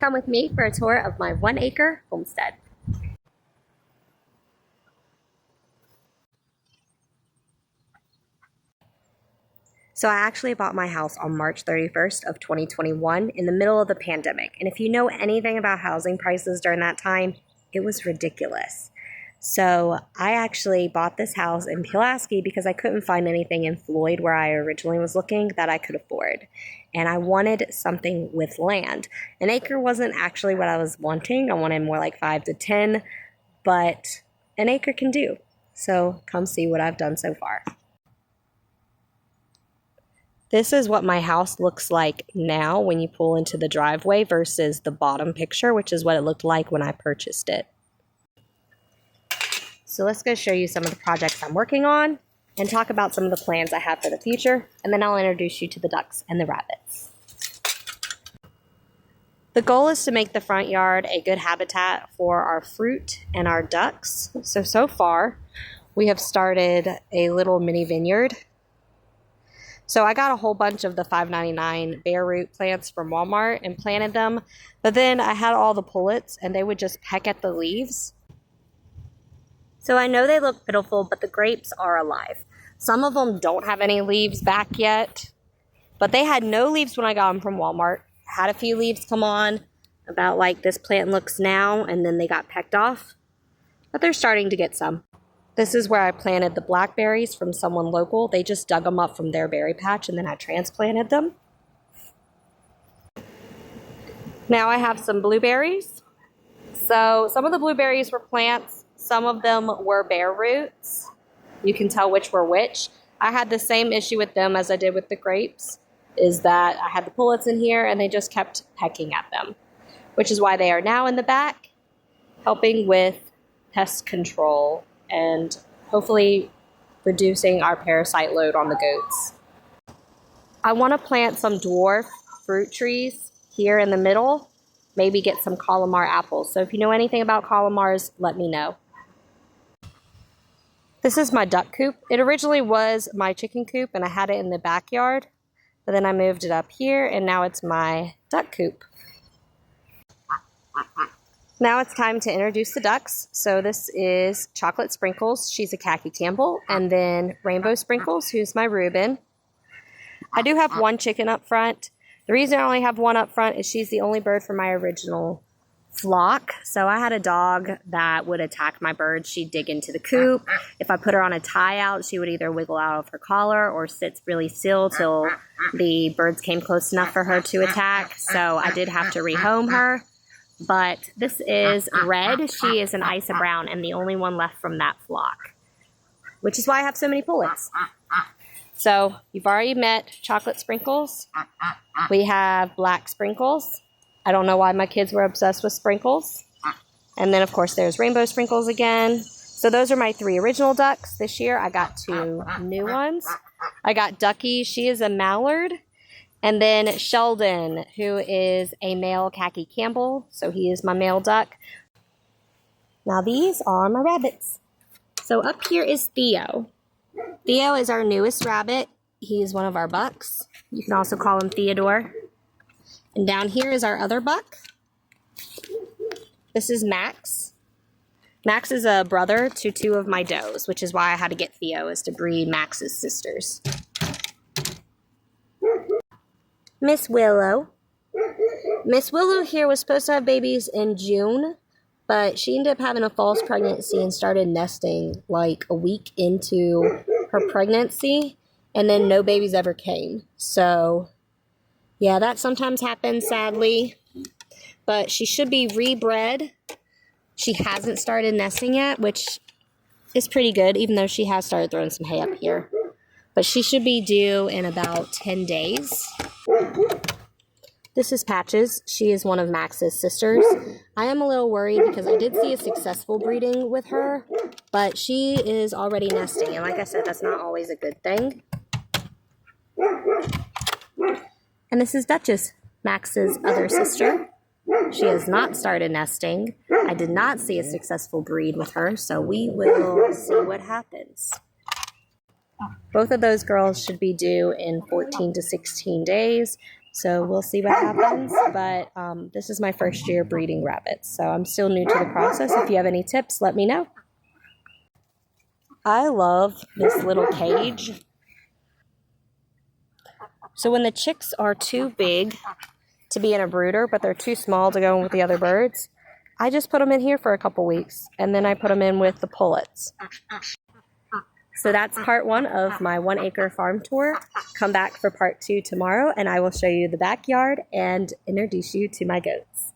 come with me for a tour of my 1-acre homestead. So I actually bought my house on March 31st of 2021 in the middle of the pandemic. And if you know anything about housing prices during that time, it was ridiculous. So I actually bought this house in Pulaski because I couldn't find anything in Floyd where I originally was looking that I could afford. And I wanted something with land. An acre wasn't actually what I was wanting. I wanted more like 5 to 10, but an acre can do. So come see what I've done so far. This is what my house looks like now when you pull into the driveway versus the bottom picture, which is what it looked like when I purchased it. So let's go show you some of the projects I'm working on and talk about some of the plans I have for the future, and then I'll introduce you to the ducks and the rabbits. The goal is to make the front yard a good habitat for our fruit and our ducks. So far, we have started a little mini vineyard. So I got a whole bunch of the $5.99 bare root plants from Walmart and planted them. But then I had all the pullets and they would just peck at the leaves. So I know they look pitiful, but the grapes are alive. Some of them don't have any leaves back yet. But they had no leaves when I got them from Walmart. Had a few leaves come on, about like this plant looks now, and then they got pecked off. But they're starting to get some. This is where I planted the blackberries from someone local. They just dug them up from their berry patch and then I transplanted them. Now I have some blueberries. So some of the blueberries were plants. Some of them were bare roots. You can tell which were which. I had the same issue with them as I did with the grapes, is that I had the pullets in here and they just kept pecking at them, which is why they are now in the back, helping with pest control and hopefully reducing our parasite load on the goats. I want to plant some dwarf fruit trees here in the middle, maybe get some Calamar apples. So if you know anything about Calamars, let me know. This is my duck coop. It originally was my chicken coop and I had it in the backyard, but then I moved it up here and now it's my duck coop. Now it's time to introduce the ducks. So this is Chocolate Sprinkles. She's a khaki Campbell. And then Rainbow Sprinkles, who's my Reuben. I do have one chicken up front. The reason I only have one up front is she's the only bird from my original flock. So I had a dog that would attack my birds. She'd dig into the coop. If I put her on a tie out, she would either wiggle out of her collar or sit really still till the birds came close enough for her to attack. So I did have to rehome her. But this is Red. She is an Isa Brown and the only one left from that flock, which is why I have so many pullets. So you've already met Chocolate Sprinkles. We have Black Sprinkles. I don't know why my kids were obsessed with Sprinkles. And then, of course, there's Rainbow Sprinkles again. So those are my 3 original ducks. This year I got 2 new ones. I got Ducky. She is a mallard. And then Sheldon, who is a male khaki Campbell. So he is my male duck. Now these are my rabbits. So up here is Theo. Theo is our newest rabbit. He is one of our bucks. You can also call him Theodore. And down here is our other buck. This is Max. Max is a brother to 2 of my does, which is why I had to get Theo, is to breed Max's sisters. Miss Willow. Miss Willow here was supposed to have babies in June, but she ended up having a false pregnancy and started nesting like a week into her pregnancy, and then no babies ever came. So, yeah, that sometimes happens, sadly, but she should be rebred. She hasn't started nesting yet, which is pretty good, even though she has started throwing some hay up here. But she should be due in about 10 days. This is Patches. She is one of Max's sisters. I am a little worried because I did see a successful breeding with her, but she is already nesting. And like I said, that's not always a good thing. And this is Duchess, Max's other sister. She has not started nesting. I did not see a successful breed with her, so we will see what happens. Both of those girls should be due in 14 to 16 days. So we'll see what happens, but this is my first year breeding rabbits, so I'm still new to the process. If you have any tips, let me know. I love this little cage. So when the chicks are too big to be in a brooder, but they're too small to go in with the other birds, I just put them in here for a couple weeks, and then I put them in with the pullets. So that's part 1 of my 1 acre farm tour. Come back for part 2 tomorrow, and I will show you the backyard and introduce you to my goats.